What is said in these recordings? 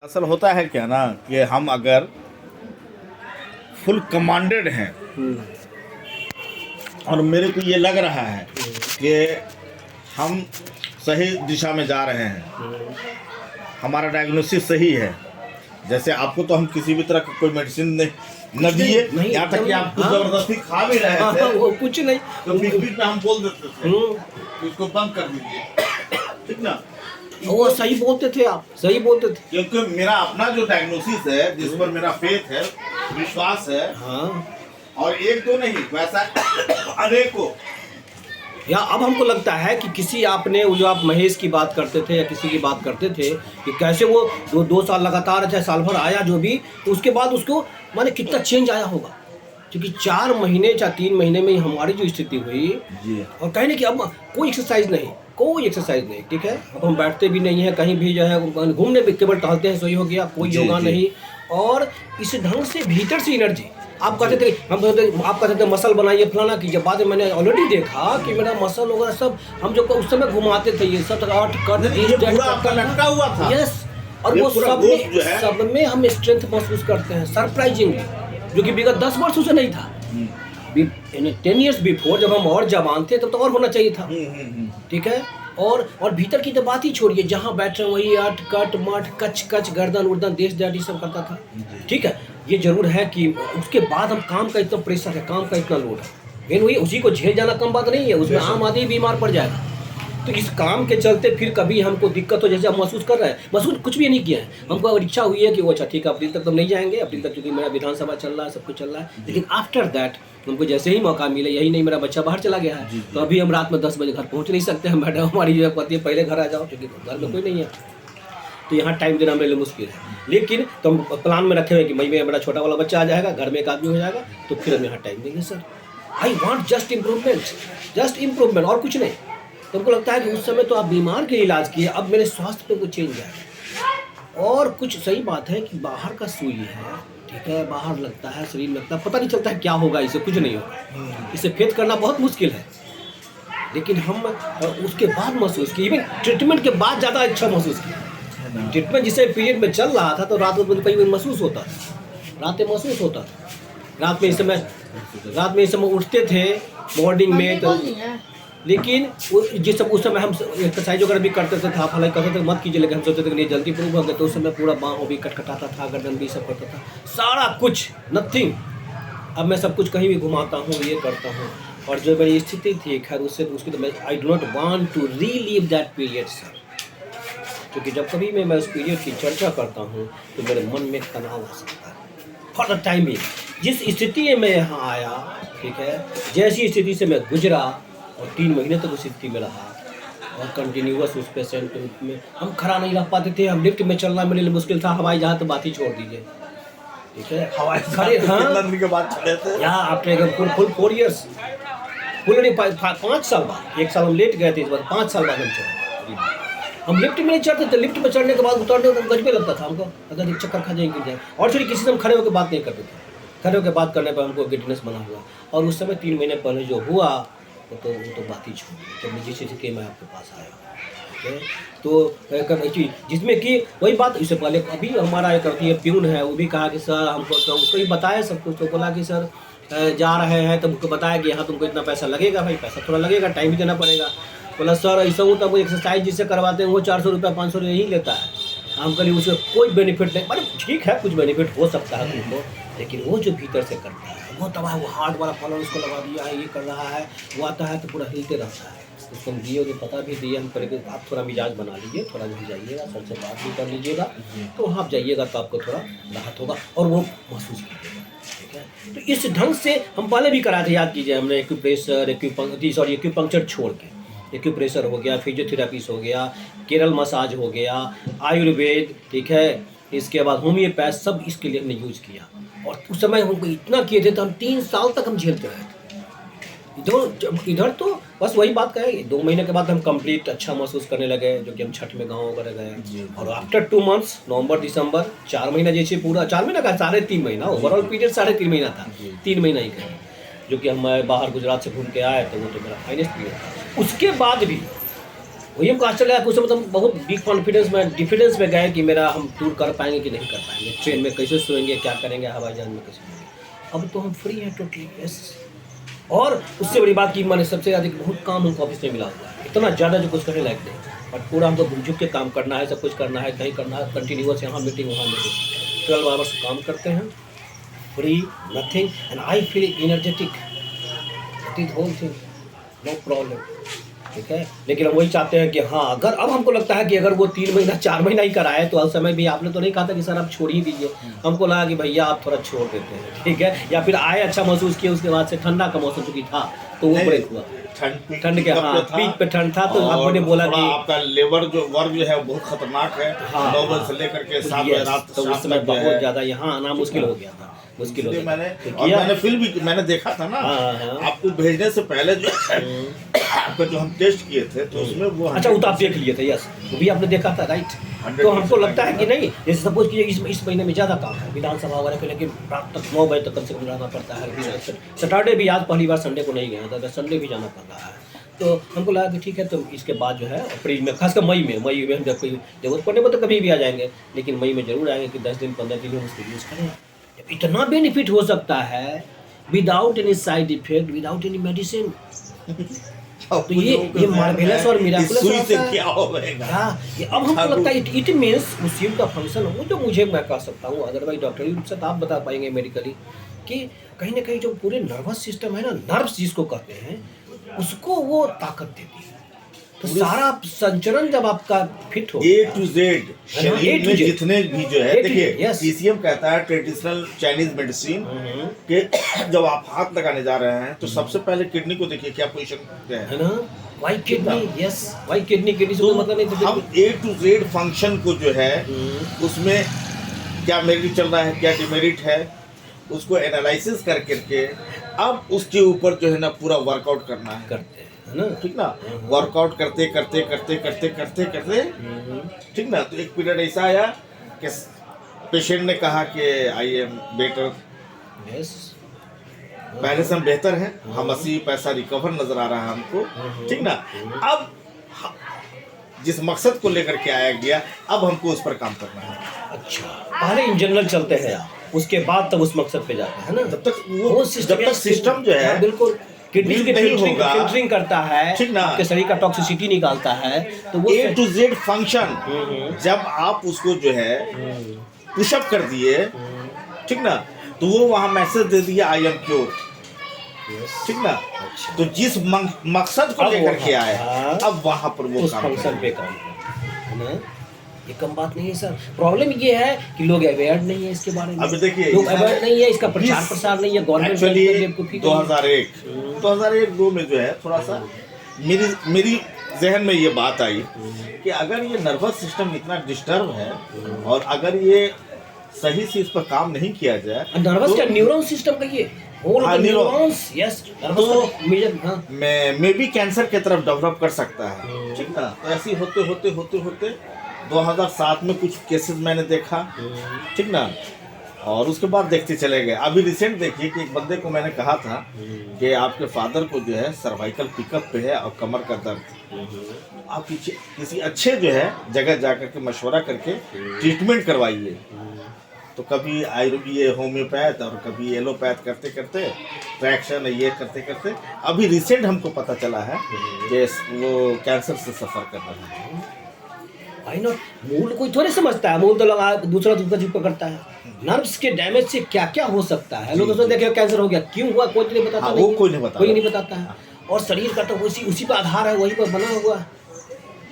असल होता है क्या ना कि हम अगर फुल कमांडेड हैं और मेरे को ये लग रहा है कि हम सही दिशा में जा रहे हैं, हमारा डायग्नोसिस सही है। जैसे आपको तो हम किसी भी तरह का कोई मेडिसिन न दिए, यहाँ तक कि आपको जबरदस्ती खा भी रहे थे, वो कुछ नहीं, तो बीच बीच में हम बोल देते थे कि इसको बंद कर दीजिए, ठीक ना। वो सही बोलते थे, आप सही बोलते थे। क्योंकि मेरा अपना जो डायग्नोसिस है, जिस पर मेरा फेथ है, विश्वास है, हाँ, और एक दो नहीं, वैसा अनेकों। या अब हमको लगता है कि किसी आपने वो जो आप महेश की बात करते थे या किसी की बात करते थे कि कैसे वो दो साल लगातार चाहे साल भर आया जो भी, तो उसके बाद उसको माने कितना चेंज आया होगा। क्योंकि 4 महीने या 3 महीने में हमारी जो स्थिति हुई, और कहीं नहीं कि अब कोई एक्सरसाइज नहीं, ठीक है। अब हम बैठते भी नहीं हैं कहीं भी, जो है घूमने भी केवल टहलते हैं, सही हो गया, कोई योगा नहीं। और इस ढंग से भीतर से एनर्जी, आप कहते थे आप कहते थे मसल बनाइए फलाना कीजिए, बाद में मैंने ऑलरेडी देखा कि मेरा मसल वगैरह सब हम जो उस समय घुमाते थे ये सब लटका हुआ था। यस, और वो सब में हम स्ट्रेंथ महसूस करते हैं सरप्राइजिंगली, जो कि विगत 10 वर्षों से नहीं था। 10 years बिफोर जब हम और जवान थे तब तो और होना चाहिए था, ठीक है। और भीतर की तो बात ही छोड़िए, जहाँ बैठ रहे वही अट कट मठ कच कच गर्दन उर्दन देश दाढ़ी सब करता था, ठीक है। ये जरूर है कि उसके बाद हम काम का इतना प्रेशर है, काम का इतना लोड है, लेकिन वही उसी को झेल जाना कम बात नहीं है, उसमें आम आदमी बीमार पड़ जाएगा। तो इस काम के चलते फिर कभी हमको दिक्कत हो, जैसे हम महसूस कर रहे हैं, महसूस कुछ भी नहीं किया है, हमको अगर इच्छा हुई है कि वो अच्छा ठीक है अप्रैल तक तो नहीं जाएंगे, अप्रैल तक क्योंकि मेरा विधानसभा चल रहा है, सब कुछ चल रहा है, लेकिन आफ्टर दैट हमको जैसे ही मौका मिले, यही नहीं मेरा बच्चा बाहर चला गया है, तो अभी हम रात में 10 बजे घर पहुँच नहीं सकते हैं, मैडम हमारी जो पति है पहले घर आ जाओ, क्योंकि घर में कोई नहीं है, तो यहाँ टाइम देना मेरे लिए मुश्किल है। लेकिन तो हम प्लान में रखे हुए कि मई में मेरा छोटा वाला बच्चा आ जाएगा, घर में एक आदमी हो जाएगा, तो फिर हम यहाँ टाइम देंगे। Sir I want just improvement और कुछ नहीं। तो हमको लगता है कि उस समय तो आप बीमार के इलाज किए, अब मेरे स्वास्थ्य पे कुछ चेंज आएगा। और कुछ सही बात है कि बाहर का सुई है, ठीक है, बाहर लगता है, शरीर में लगता है, पता नहीं चलता है क्या होगा, इसे कुछ नहीं होगा, इसे फेथ करना बहुत मुश्किल है। लेकिन हम उसके बाद महसूस किए, इवन ट्रीटमेंट के बाद ज़्यादा अच्छा महसूस किया। ट्रीटमेंट जिसे पीरियड में चल रहा था तो रात में कहीं महसूस होता था, रात में इस समय उठते थे मॉर्निंग में, तो लेकिन जिस सब उस समय हम एक्सरसाइज वगैरह भी करते थे, हालांकि कहते थे मत कीजिए, लेकिन हम सोचते थे कि नहीं जल्दी प्रूव हो गया, तो उस समय पूरा बाँह भी कटकटाता था, गर्दन भी सब करता था, सारा कुछ नथिंग। अब मैं सब कुछ कहीं भी घुमाता हूँ, ये करता हूँ, और जो मेरी स्थिति थी खैर उसकी तो मैं I do not want to relive that period sir, क्योंकि जब कभी मैं उस पीरियड की चर्चा करता हूँ तो मेरे मन में तनाव आ सकता है फॉर द टाइम बिंग। जिस स्थिति में मैं यहाँ आया, ठीक है, जैसी स्थिति से मैं गुजरा और 3 महीने तक उस स्थिति में रहा, और कंटिन्यूअस उस पेशेंट में हम खड़ा नहीं रह पाते थे, हम लिफ्ट में चलना मेरे लिए मुश्किल था, हवाई जहाज तो बात ही छोड़ दीजिए, ठीक है, हवाई खड़े के बाद चले थे यहाँ आपने फुल 4 years, फुल नहीं 5 साल बाद, 1 साल हम लेट गए थे, इस बार 5 साल बाद हम चले। हम लिफ्ट में नहीं चढ़ते थे, लिफ्ट में चढ़ने के बाद उतरने को गजबे लगता था हमको, अगर एक चक्कर खा जाएंगे जाए, और फिर किसी से हम खड़े होकर बात नहीं करते थे, खड़े होकर बात करने पर हमको गिडनेस बना हुआ। और उस समय 3 महीने पहले जो हुआ वो तो बात ही छोड़, जब मैं जिस चीज़ के मैं आपके पास आया, ठीक है। तो जिसमें कि वही बात, इससे पहले अभी हमारा एक प्यून है, वो भी कहा कि सर हमको, तो उसको ही बताया सब कुछ, तो बोला कि सर जा रहे हैं, तो उनको बताया कि यहाँ तुमको इतना पैसा लगेगा, भाई पैसा थोड़ा लगेगा, टाइम भी देना पड़ेगा। बोला सर ऐसा हो, तब वो एक्सरसाइज जिससे करवाते हैं वो 400 रुपये 500 रुपये ही लेता है, हम कल उससे कोई बेनिफिट नहीं, मतलब ठीक है कुछ बेनिफिट हो सकता है तुमको, लेकिन वो जो भीतर से करता है वो दवा, वो हार्ट वाला फॉलोअर उसको लगा दिया है, ये कर रहा है, वो आता है तो पूरा हिलते रहता है, उसको हम दिए, उन्हें पता भी दिए, हम करेंगे आप थोड़ा मिजाज बना लीजिए, थोड़ा भी जाइएगा, सर से बात भी कर लीजिएगा, तो वहाँ आप जाइएगा तो आपको थोड़ा राहत होगा और वो महसूस कीजिएगा, ठीक है। तो इस ढंग से हम पहले भी कराए थे, याद कीजिए, हमने एक्यूपंक्चर छोड़ के एक्यूप्रेशर हो गया, फिजियोथेरापीस हो गया, केरल मसाज हो गया, आयुर्वेद, ठीक है, इसके बाद होम्योपैथ, सब इसके लिए हमने यूज किया। और उस समय हमको इतना किए थे तो हम 3 साल तक हम झेलते रहे थे। इधर तो बस वही बात कहेंगे, 2 महीने के बाद हम कंप्लीट अच्छा महसूस करने लगे, जो कि हम छठ में गाँव वगैरह गए, और आफ्टर 2 months नवंबर दिसंबर 4 महीना, जैसे पूरा 4 महीना का 3.5 महीना, ओवरऑल पीरियड 3.5 महीना था, 3 महीना ही कहें, जो कि हम बाहर गुजरात से घूम के आए, तो वो तो मेरा फाइनेस्ट पीरियड था। उसके बाद भी वही हमको आश्चर्य लगा कि उसे मतलब बहुत बिग कॉन्फिडेंस में डिफिडेंस में गए कि मेरा हम टूर कर पाएंगे कि नहीं कर पाएंगे, ट्रेन में कैसे सोएंगे, क्या करेंगे, हवाई जहाज में कैसे सोएंगे। अब तो हम फ्री हैं टोटली, यस। और उससे बड़ी बात की मैंने सबसे ज़्यादा बहुत काम हमको ऑफिस में मिला हुआ है, इतना ज़्यादा जो कुछ करने लायक नहीं, बट पूरा हमको घुम झुक के काम करना है, सब कुछ करना है, कहीं करना है, कंटिन्यूअस यहाँ मीटिंग वहाँ मीटिंग, 12 आवर्स काम करते हैं, free, nothing, and I feel energetic, that is whole thing, no problem, ठीक है। लेकिन हम वही चाहते हैं कि हाँ, अगर अब हमको लगता है कि अगर वो 3 महीना 4 महीना ही कराए तो उस समय भी आपने तो नहीं कहा था कि सर आप छोड़ ही दीजिए, हमको लगा कि भैया आप थोड़ा छोड़ देते हैं, ठीक है, या फिर आए अच्छा महसूस किए, उसके बाद से ठंडा का मौसम चूंकि था तो वो ब्रेक हुआ, ठंड के, हाँ पीक पे ठंड था, तो आपने बोला कि आपका लेबर जो वर्क जो है वो बहुत खतरनाक है, 9 बजे से लेकर के 7 बजे रात, तो उस समय बहुत ज़्यादा यहाँ आना मुश्किल हो गया था, मुश्किल हो गया। मैंने फिल्म भी मैंने देखा था ना, आपको भेजने से पहले जो आपका जो हम टेस्ट किए थे तो उसमें वो, अच्छा वो तो आप देख लिए थे, यस वो भी आपने देखा था, राइट। तो हमको लगता है कि नहीं, जैसे सपोज कि इस महीने में ज़्यादा काम है विधानसभा वगैरह के, लेकिन रात तक 9 बजे तक कम से कम रहना पड़ता है, सैटरडे भी, आज पहली बार संडे को नहीं गया था, संडे भी जाना पड़ रहा है, तो हमको लगा कि ठीक है, तो इसके बाद जो है अप्रैल में, खासकर मई में हम जब कोई जरूरत पड़ने पर तो कभी भी आ जाएंगे, लेकिन मई में जरूर आएंगे कि 10 दिन 15 दिन हम उसको यूज़ करें। इतना बेनिफिट हो सकता है without any side effect, without any medicine, तो ये मार्वेलस और मिराकुलस होता है। क्या होगा? हाँ, ये अब हमको लगता है इट मीन्स उस का फंक्शन वो जो मुझे मैं कह सकता हूँ, अदरवाइज डॉक्टरी रूप से आप बता पाएंगे मेडिकली, कि कहीं ना कहीं जो पूरे नर्वस सिस्टम है ना, नर्व्स जिसको कहते हैं, उसको वो ताकत देती है, तो सारा संचरण जब आपका फिट हो, A to Z शरीर में जितने भी जो है, देखिए TCM कहता है ट्रेडिशनल चाइनीज मेडिसिन के, जब आप हाथ लगाने जा रहे हैं तो सबसे पहले किडनी को देखिए क्या पोजीशन है ना, why kidney, yes why kidney से तो मतलब नहीं, हम A to Z फंक्शन को जो है उसमें क्या मेरिट चल रहा है, क्या डिमेरिट है, उसको एनालिसिस कर करके अब उसके ऊपर जो है ना पूरा वर्कआउट करना है, करते हैं ना, ठीक ना, वर्कआउट करते करते करते करते करते करते, ठीक ना। तो एक पीरियड ऐसा आया कि पेशेंट ने कहा कि आई एम बेटर, यस पहले से हम बेहतर हैं, हम 80 पैसा रिकवर नजर आ रहा है हमको, ठीक ना। अब जिस मकसद को लेकर के आया गया, अब हमको उस पर काम करना है। अच्छा, पहले इन जनरल चलते हैं आप, उसके बाद तब उस मकसद पे जाते हैं ना, जब तक सिस्टम जो है बिल्कुल किडनी की फिल्टरिंग करता है, ठीक ना, आपके शरीर का टॉक्सिसिटी निकालता है, तो वो A to Z फंक्शन जब आप उसको जो है पुशअप कर दिए, ठीक ना, तो वो वहाँ मैसेज दे दिया आई एम क्योर, ठीक ना। तो जिस मकसद को लेकर के आए, अब वहाँ पर वो काम पे काम है ना, ये कम बात नहीं है सर। प्रॉब्लम ये है कि लोग अवेयर नहीं है इसके बारे में, अब देखिए लोग अवेयर नहीं है, इसका प्रचार प्रसार नहीं है, गवर्नमेंट 2001-2002 में जो है थोड़ा सा मेरी जहन में ये बात आई कि अगर ये नर्वस सिस्टम इतना डिस्टर्ब है और अगर ये सही से इस पर काम नहीं किया जाए, नर्वस का न्यूरॉन सिस्टम का ये न्यूरॉन्स, यस, तो मे बी कैंसर की तरफ डेवलप कर सकता है, ठीक ना। तो ऐसे होते होते होते होते 2007 में कुछ केसेस मैंने देखा, ठीक ना, और उसके बाद देखते चले गए। अभी रिसेंट देखिए कि एक बंदे को मैंने कहा था कि आपके फादर को जो है सर्वाइकल पिकअप पे है और कमर का दर्द, आप किसी अच्छे जो है जगह जाकर के मशवरा करके ट्रीटमेंट करवाइए। तो कभी ये होम्योपैथ और कभी एलोपैथ करते करते ट्रैक्शन ये करते करते अभी रिसेंट हमको पता चला है कि वो कैंसर से सफ़र कर रहा है। आई नॉट, मूल कोई थोड़ी समझता है, मूल तो लगा दूसरा करता है। नर्व्स के डैमेज से क्या क्या हो सकता है, लोग उसमें देखे कैंसर हो गया, क्यों हुआ कोई नहीं बताता, वो कोई नहीं बताता है। और शरीर का तो उसी पर आधार है, वही पर बना हुआ,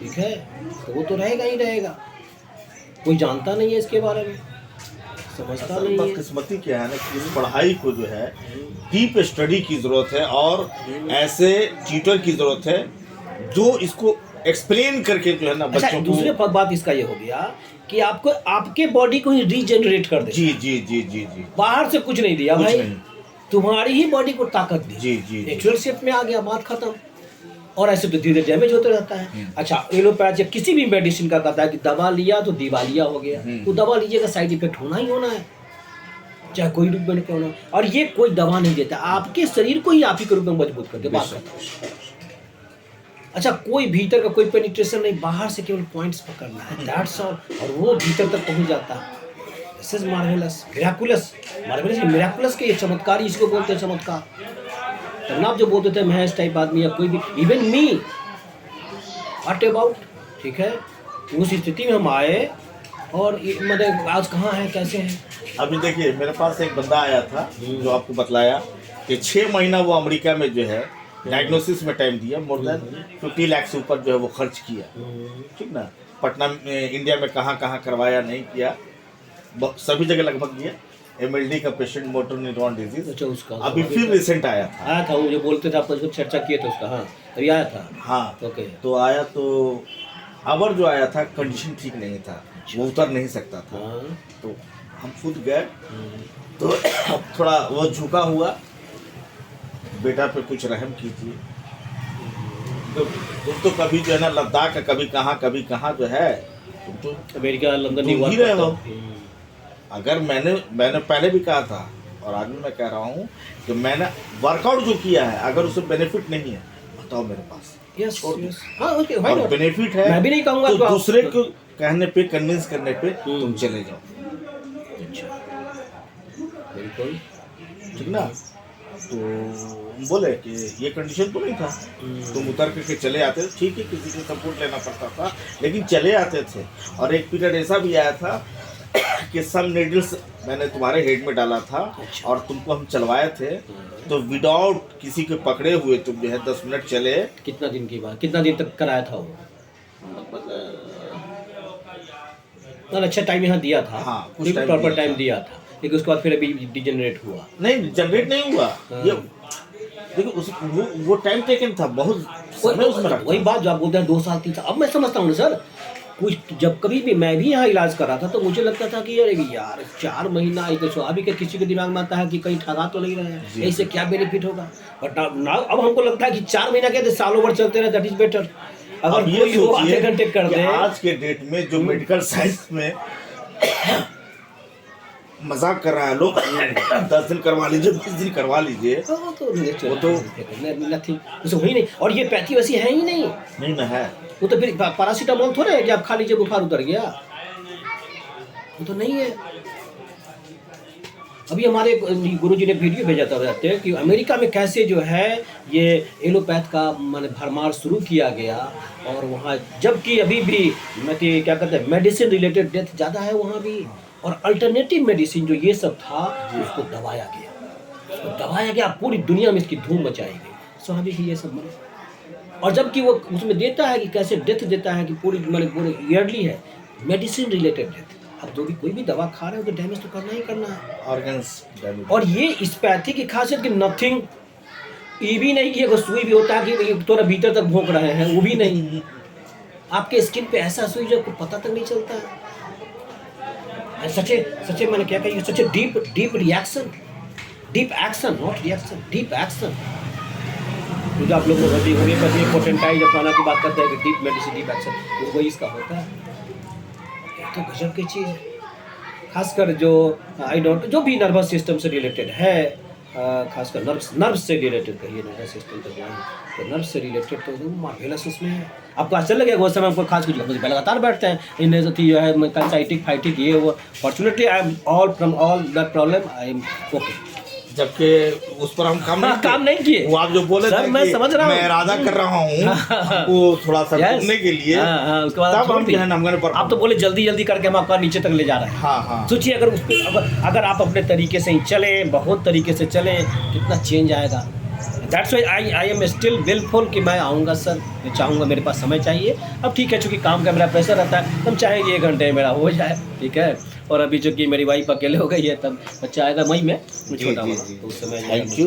ठीक है, तो वो तो रहेगा ही रहेगा, कोई जानता नहीं है इसके बारे में, समझता नहीं है। किस्मती क्या है ना कि इस पढ़ाई को जो है डीप स्टडी की जरूरत है और ऐसे ट्यूटर की जरूरत है जो इसको एक्सप्लेन करके जो है ना बच्चों को। दूसरे बात इसका ये हो गया कि आपको आपके बॉडी को ही रीजनरेट कर दे। जी जी जी जी जी, बाहर से कुछ नहीं दिया भाई, तुम्हारी ही बॉडी को ताकत दी, जी जी, नेचुरल शेप में आ गया, बात खत्म। और ऐसे तो धीरे डैमेज होते रहता है। अच्छा, एलोपैथ या किसी भी मेडिसिन का कहता है कि दवा लिया तो दिवालिया हो गया, तो दवा लीजिएगा, साइड इफेक्ट होना ही होना है, चाहे कोई रूप में क्यों ना। और ये कोई दवा नहीं देता, आपके शरीर को ही आप ही के रूप में मजबूत कर दे, बात खत्म। अच्छा, कोई भीतर का कोई पेनिट्रेशन नहीं, बाहर से केवल पॉइंट्स पकड़ना है, दैट्स ऑल, और वो भीतर तक पहुंच जाता है। This is marvellous, miraculous, marvellous miraculous के ये चमत्कार, इसको बोलते हैं चमत्कार। तब ना आप जो बोलते थे मैं इस टाइप आदमी या कोई भी, इवन मी, व्हाट अबाउट, ठीक है, उस स्थिति में हम आए और मतलब आज कहाँ है, कैसे है। अभी देखिए मेरे पास एक बंदा आया था जो आपको बतलाया कि 6 महीना वो अमेरिका में जो है डायग्नोसिस में टाइम दिया, मोर देन 50 लाख से ऊपर जो है वो खर्च किया, ठीक ना। पटना में, इंडिया में कहाँ कहाँ करवाया, नहीं किया, सभी जगह लगभग किया। MLD का पेशेंट, मोटर न्यूरॉन डिजीज। अच्छा, उसका अभी फिर रिसेंट आया था वो जो बोलते थे, आप चर्चा किए थे उसका। हाँ, अभी आया था। हाँ, ओके। तो आया तो अबर जो आया था कंडीशन ठीक नहीं था, वो उतर नहीं सकता था। हाँ। तो हम खुद गए, तो थोड़ा वो झुका हुआ, बेटा पे कुछ रहम कीजिए। तो तुम तो कभी जो है ना लद्दाख, कभी कहाँ जो है, तुम तो अमेरिका, लंदन तुम ही रहे हो। अगर मैंने पहले भी कहा था और आज भी मैं कह रहा हूँ कि मैंने वर्कआउट जो किया है, अगर उससे बेनिफिट नहीं है बताओ मेरे पास। यस, छोड़ दो। यस। हाँ, ओके, और बेनिफिट है, मैं भी नहीं कहूँगा तो तो दूसरे को कहने पे, कन्विंस करने पे तुम चले जाओ। अच्छा, बिल्कुल ठीक ना। तो बोले कि ये कंडीशन तो नहीं था, तुम उतर करके चले आते थे, ठीक है किसी से सपोर्ट लेना पड़ता था, लेकिन चले आते थे। और एक पीरियड ऐसा भी आया था कि सम नीडल्स मैंने तुम्हारे हेड में डाला था और तुमको हम चलवाए थे, तो विदाउट किसी के पकड़े हुए तुम जो है 10 मिनट चले। कितना दिन की बात, कितना दिन तक कराया था वो? अच्छा टाइम यहाँ दिया था। हाँ, कुछ टाइम प्रॉपर दिया टाइम था। दिया था, लेकिन उसके बाद फिर अभी डिजेनरेट हुआ। नहीं, जनरेट नहीं हुआ। ये देखो उस वो टाइम टेकन था, बहुत समय उसमें रखा। वही बात जो आप बोलते हैं 2 साल 3 साल, अब मैं समझता हूँ सर। कुछ जब कभी भी मैं भी यहाँ इलाज कर रहा था तो मुझे लगता था कि अरे यार 4 महीना इतने स्वाभाविक के किसी के दिमाग में आता है कि कहीं ठगा तो नहीं रहे हैं, इससे क्या बेनिफिट होगा। बट अब हमको लगता है कि 4 महीना के सालों भर चलते रहे, दैट इज बेटर। अगर ये कोई आधे घंटे कर दे। आज के डेट में जो मेडिकल साइंस में मजाक कर रहा है लोग, 10 दिन करवा लीजिए, 20 दिन करवा लीजिए, वो तो नथिंग, उसे वही नहीं। और ये पैथी वैसी है ही नहीं ना है। वो तो फिर पैरासीटामोल थोड़े है कि आप खा लीजिए बुखार उतर गया, वो तो नहीं है। अभी हमारे गुरुजी ने वीडियो भेजा था बताते हैं कि अमेरिका में कैसे जो है ये एलोपैथ का माने भरमार शुरू किया गया, और वहाँ जबकि अभी भी क्या कहते हैं मेडिसिन रिलेटेड डेथ ज़्यादा है वहाँ भी, और अल्टरनेटिव मेडिसिन जो ये सब था उसको दबाया गया, पूरी दुनिया में इसकी धूम मचाई गई। स्वाभाविक ही ये सब मरे। और जबकि वो उसमें देता है कि कैसे डेथ देता है कि पूरी पूरे ईयरली है मेडिसिन रिलेटेड डेथ। अब जो भी कोई भी दवा खा रहे हो तो डैमेज तो करना ही करना है, ऑर्गन्स डैमेज। और ये इस पैथी की खासियत कि नथिंग, ये भी नहीं कि अगर सुई भी होता है कि थोड़ा भीतर तक भोंक रहे हैं, वो भी नहीं। आपके स्किन पे ऐसा सुई जो आपको पता तक नहीं चलता है। सच्चे मैंने क्या कही, सच्चे deep reaction, deep action, not reaction, deep action. जो आप लोग होम्योपैथी पोटेंटाइज अपनाना की बात करते हैं कि डीप मेडिसिन, डीप एक्शन, वही इसका होता है। तो गजब की चीज़ है, खासकर जो जो भी नर्वस सिस्टम से रिलेटेड है, खासकर नर्व्स से रिलेटेड कहिए, नर्वस सिस्टम तो जाए तो नर्व्स से रिलेटेड तो मार्वेलस उसमें है। आपको अच्छा लगेगा उस समय, हमको खास कुछ लगातार बैठते हैं इन जो है कंसाइटिक फाइटिक ये वो। Fortunately I am all from all that problem I am okay. जबकि उस पर हम काम नहीं किए। वो आप जो बोले थे मैं समझ रहा हूँ, मैं इरादा कर रहा हूँ वो थोड़ा सा घूमने के लिए, उसके बाद तब हम जो है ना आप तो बोले जल्दी करके हम आपका नीचे तक ले जा रहे हैं। हाँ। सोचिए अगर आप अपने तरीके से ही चले, बहुत तरीके से चले, कितना चेंज आएगा। That's why I am still willful कि मैं आऊँगा सर, मैं चाहूँगा, मेरे पास समय चाहिए। अब ठीक है, चूँकि काम का मेरा प्रेशर रहता है, हम चाहेंगे 1 घंटे मेरा हो जाए, ठीक है। और अभी चूँकि मेरी वाइफ अकेले हो गई है, तब बच्चा आएगा मई में, छोटा वाला, तो उस समय thank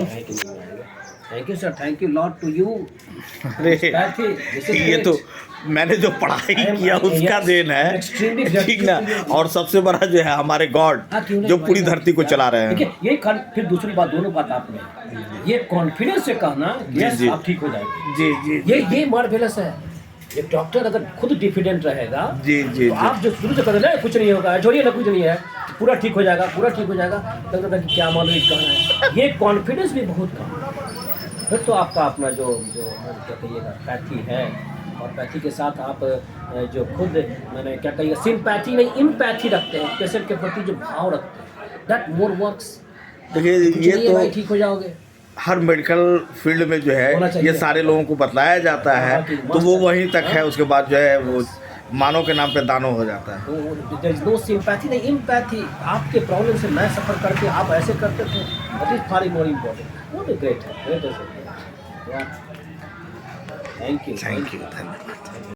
you sir, thank you lot to you. ये तो मैंने जो पढ़ाई किया उसका देन है, ठीक ना। और सबसे बड़ा जो है हमारे गॉड जो पूरी धरती को चला रहे हैं। ये फिर दूसरी बात, दोनों बात आपने ये कॉन्फिडेंस से कहना यस आप ठीक हो जाएंगे। जी ये मार्वेलस है। एक डॉक्टर अगर खुद डिफिडेंट रहेगा तो आप जो शुरू से कहते हैं कुछ नहीं होगा, छोड़िए ना, कुछ नहीं है, पूरा ठीक हो जाएगा, लगता है कि क्या मालूम कहना है। ये कॉन्फिडेंस भी बहुत कम, फिर तो आपका अपना जो जो क्या कहिएगा पैथी है, और पैथी के साथ आप जो खुद मैंने क्या कहिएगा सिंपैथी नहीं इम्पैथी रखते हैं, पेशेंट के प्रति जो भाव रखते हैं, दैट मोर वर्क्स। देखिए ये भाई तो ठीक हो जाओगे। हर मेडिकल फील्ड में जो होना है चाहिए। ये सारे लोगों को बताया जाता है, हाँ, कि तो वो मस्त वहीं तक है। है, उसके बाद जो है वो मानव के नाम पे दानो हो जाता है। देयर इज नो सिंपैथी नहीं इम्पैथी। आपके प्रॉब्लम से मैं सफ़र करके आप ऐसे करते थे, that is far more important. वो ग्रेट है, ग्रेट है। थैंक यू थैंक यू, धन्यवाद।